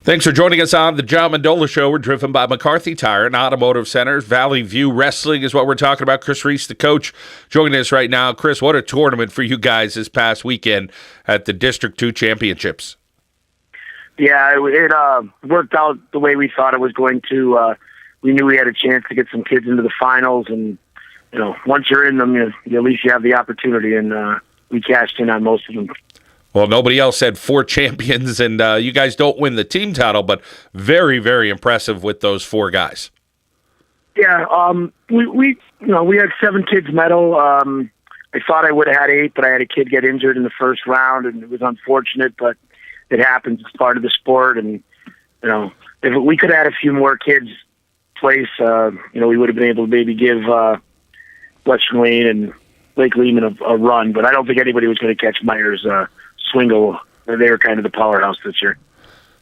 Thanks for joining us on the John Mendola Show. We're driven by McCarthy Tire and Automotive Centers. Valley View Wrestling is what we're talking about. Chris Reese, the coach, joining us right now. Chris, what a tournament for you guys this past weekend at the District 2 Championships. Yeah, it worked out the way we thought it was going to. We knew we had a chance to get some kids into the finals, and once you're in them, at least you have the opportunity, and we cashed in on most of them. Well, nobody else had 4 champions, and you guys don't win the team title, but very, very impressive with those 4 guys. Yeah, we had 7 kids medal. I thought I would have had 8, but I had a kid get injured in the first round, and it was unfortunate, but it happens. It's part of the sport, and if we could have had a few more kids place, we would have been able to maybe give Western Wayne and Lake Lehman a run, but I don't think anybody was going to catch Myers. Swingle, they were kind of the powerhouse this year.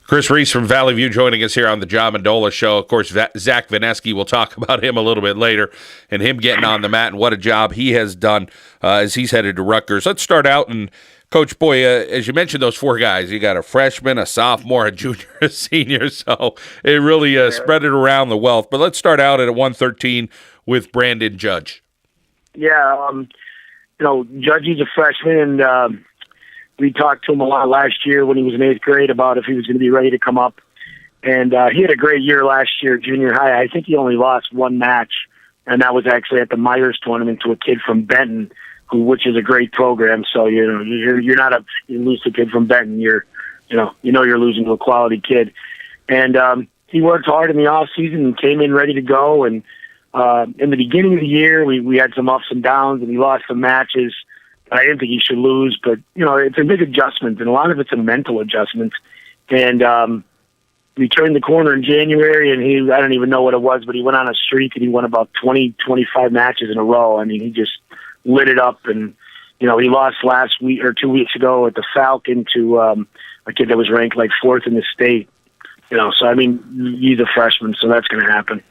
Chris Reese from Valley View joining us here on the John Mendola Show. Of course, Zac Venesky, we'll talk about him a little bit later, and him getting on the mat and what a job he has done as he's headed to Rutgers. Let's start out, and Coach, boy, as you mentioned, those 4 guys, you got a freshman, a sophomore, a junior, a senior, so it really spread it around the wealth. But let's start out at 113 with Brandon Judge. Yeah, Judge, he's a freshman, and we talked to him a lot last year when he was in 8th grade about if he was going to be ready to come up. And he had a great year last year, junior high. I think he only lost 1 match, and that was actually at the Myers tournament to a kid from Benton, which is a great program. So you're not you lose to a kid from Benton. You're losing to a quality kid. And he worked hard in the off season and came in ready to go. And in the beginning of the year, we had some ups and downs, and he lost some matches. I didn't think he should lose, but it's a big adjustment, and a lot of it's a mental adjustment. And we turned the corner in January, and I don't even know what it was, but he went on a streak, and he won about 20, 25 matches in a row. I mean, he just lit it up, and he lost last week or 2 weeks ago at the Falcon to a kid that was ranked like 4th in the state. So I mean, he's a freshman, so that's going to happen.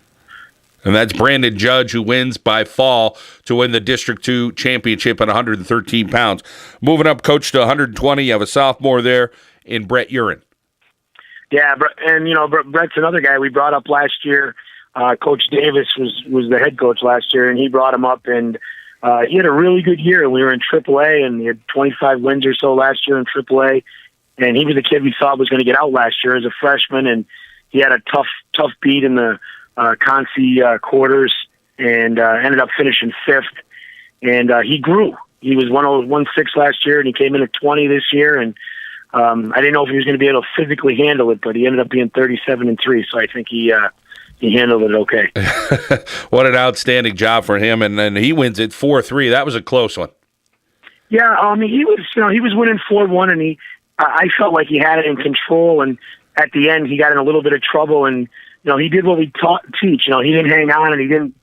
And that's Brandon Judge, who wins by fall to win the District 2 championship at 113 pounds. Moving up, Coach, to 120, you have a sophomore there in Brett Urin. Yeah, and Brett's another guy we brought up last year. Coach Davis was the head coach last year, and he brought him up, and he had a really good year. We were in AAA, and he had 25 wins or so last year in AAA, and he was the kid we thought was going to get out last year as a freshman, and he had a tough beat in the Concy quarters, and ended up finishing 5th. And he grew. He was 106 last year, and he came in at 20 this year. And I didn't know if he was going to be able to physically handle it, but he ended up being 37-3. So I think he handled it okay. What an outstanding job for him, and he wins it 4-3. That was a close one. Yeah, he was winning 4-1, and I felt like he had it in control. And at the end, he got in a little bit of trouble, and he did what we teach. He didn't hang on, and he didn't,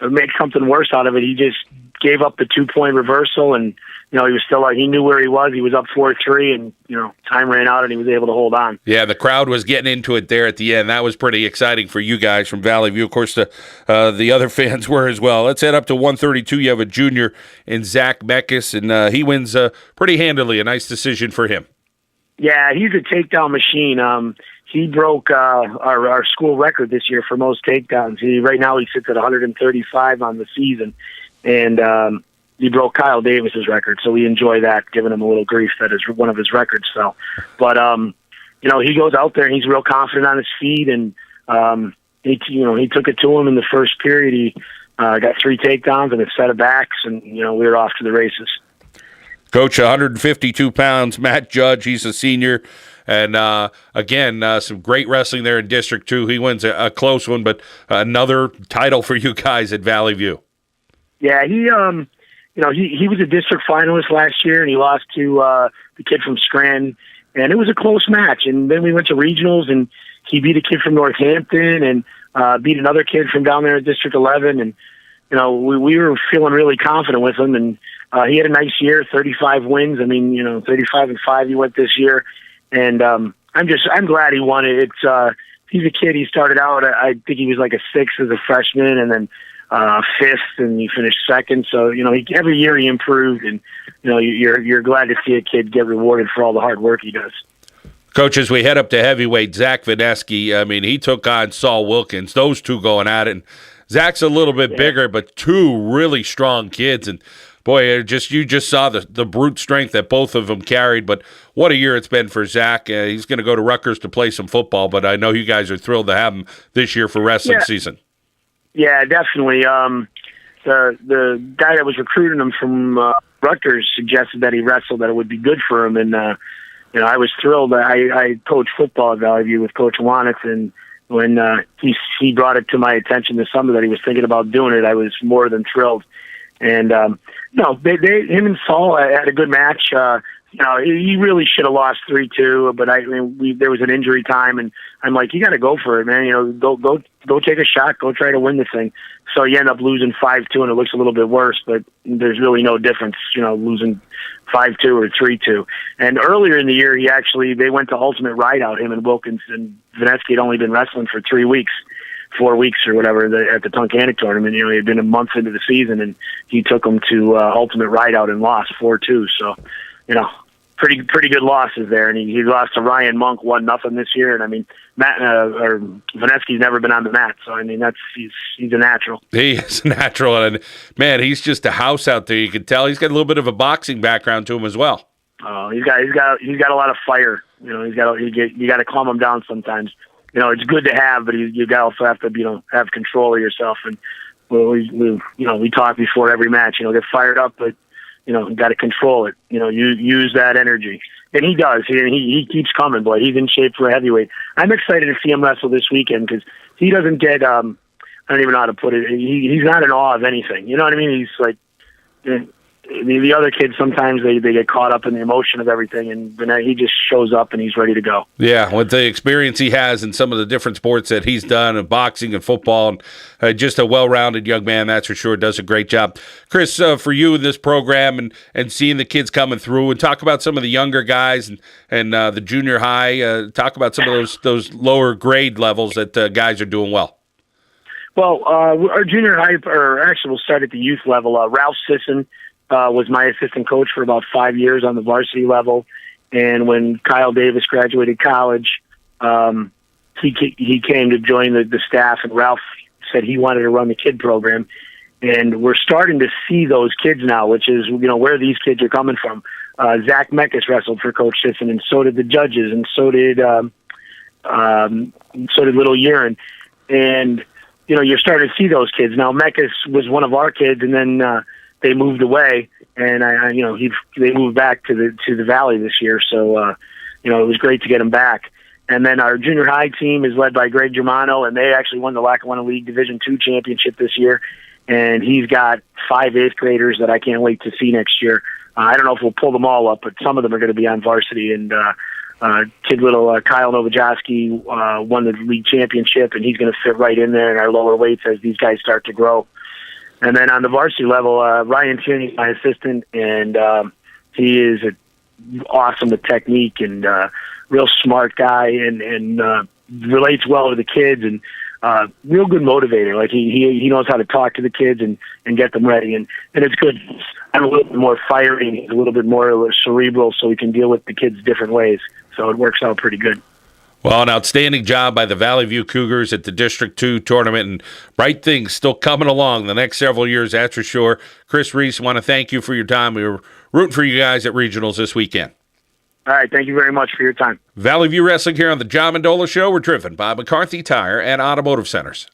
make something worse out of it. He just gave up the 2-point reversal, and he was still he knew where he was. He was up 4-3, and time ran out, and he was able to hold on. Yeah, the crowd was getting into it there at the end. That was pretty exciting for you guys from Valley View. Of course, the other fans were as well. Let's head up to 132. You have a junior in Zac Meccas, and he wins pretty handily. A nice decision for him. Yeah, he's a takedown machine. He broke our school record this year for most takedowns. Right now he sits at 135 on the season, and he broke Kyle Davis's record. So we enjoy that, giving him a little grief that is one of his records. So, but he goes out there and he's real confident on his feet, and he took it to him in the first period. He got 3 takedowns and a set of backs, and we were off to the races. Coach, 152 pounds, Matt Judge, he's a senior. And, again, some great wrestling there in District 2. He wins a close one, but another title for you guys at Valley View. Yeah, he was a district finalist last year, and he lost to the kid from Scranton. And it was a close match. And then we went to regionals, and he beat a kid from Northampton and beat another kid from down there at District 11. And, we were feeling really confident with him. And he had a nice year, 35 wins. 35-5 he went this year. And I'm glad he won it. He's a kid. He started out, I think he was like a 6th as a freshman, and then 5th, and he finished 2nd. So every year he improved, and you're glad to see a kid get rewarded for all the hard work he does. Coach, as we head up to heavyweight, Zac Venesky, I mean, he took on Saul Wilkins, those two going at it. And Zach's a little bit bigger, but two really strong kids. And, boy, you just saw the brute strength that both of them carried. But what a year it's been for Zach. He's going to go to Rutgers to play some football, but I know you guys are thrilled to have him this year for wrestling season. Yeah, definitely. The guy that was recruiting him from Rutgers suggested that he wrestled, that it would be good for him. And, I was thrilled. I coached football at Valley View with Coach Wanitz, and when he brought it to my attention this summer that he was thinking about doing it, I was more than thrilled. And him and Saul had a good match. He really should have lost 3-2, but there was an injury time, and I'm like, you got to go for it, man. Go take a shot, go try to win the thing. So you end up losing 5-2, and it looks a little bit worse, but there's really no difference, losing 5-2 or 3-2. And earlier in the year, they went to Ultimate Rideout, him and Wilkins, and Venesky had only been wrestling for 4 weeks or whatever at the Tunkhannock tournament. He had been a month into the season, and he took him to Ultimate Rideout and lost 4-2. So, pretty good losses there. And he lost to Ryan Monk 1-0 this year. And I mean, Venesky's never been on the mat, so I mean he's a natural. He is a natural, and man, he's just a house out there. You can tell he's got a little bit of a boxing background to him as well. Oh, he's got a lot of fire. You got to calm him down sometimes. It's good to have, but you also have to have control of yourself. And we talk before every match. Get fired up, but you got to control it. Use that energy, and he does. He keeps coming, boy. He's in shape for a heavyweight. I'm excited to see him wrestle this weekend because he doesn't get. I don't even know how to put it. He's not in awe of anything. You know what I mean? He's like the other kids. Sometimes they get caught up in the emotion of everything, and he just shows up and he's ready to go. Yeah, with the experience he has in some of the different sports that he's done, in boxing and football, and just a well-rounded young man, that's for sure. Does a great job. Chris, for you in this program and seeing the kids coming through, and talk about some of the younger guys and the junior high. Talk about some of those lower grade levels that guys are doing well. Well, our junior high, or actually we'll start at the youth level. Ralph Sisson was my assistant coach for about 5 years on the varsity level. And when Kyle Davis graduated college, he came to join the staff, and Ralph said he wanted to run the kid program. And we're starting to see those kids now, which is, where these kids are coming from. Zac Meccas wrestled for Coach Sisson, and so did the judges, and so did Little Urine. And, you're starting to see those kids. Now, Meccas was one of our kids, and then they moved away, and they moved back to the Valley this year. So it was great to get him back. And then our junior high team is led by Greg Germano, and they actually won the Lackawanna League Division II championship this year. And he's got 5 8th graders that I can't wait to see next year. I don't know if we'll pull them all up, but some of them are going to be on varsity. And little Kyle Novojoski won the league championship, and he's going to fit right in there in our lower weights as these guys start to grow. And then on the varsity level, Ryan Tierney is my assistant, and he is awesome with technique and real smart guy, and relates well to the kids, and real good motivator. Like he knows how to talk to the kids and get them ready, and it's good. I'm a little bit more fiery, he's a little bit more cerebral, so we can deal with the kids different ways. So it works out pretty good. Well, an outstanding job by the Valley View Cougars at the District 2 tournament, and bright things still coming along the next several years, that's for sure. Chris, Reese, want to thank you for your time. We were rooting for you guys at regionals this weekend. All right, thank you very much for your time. Valley View Wrestling here on the John Mendola Show. We're driven by McCarthy Tire and Automotive Centers.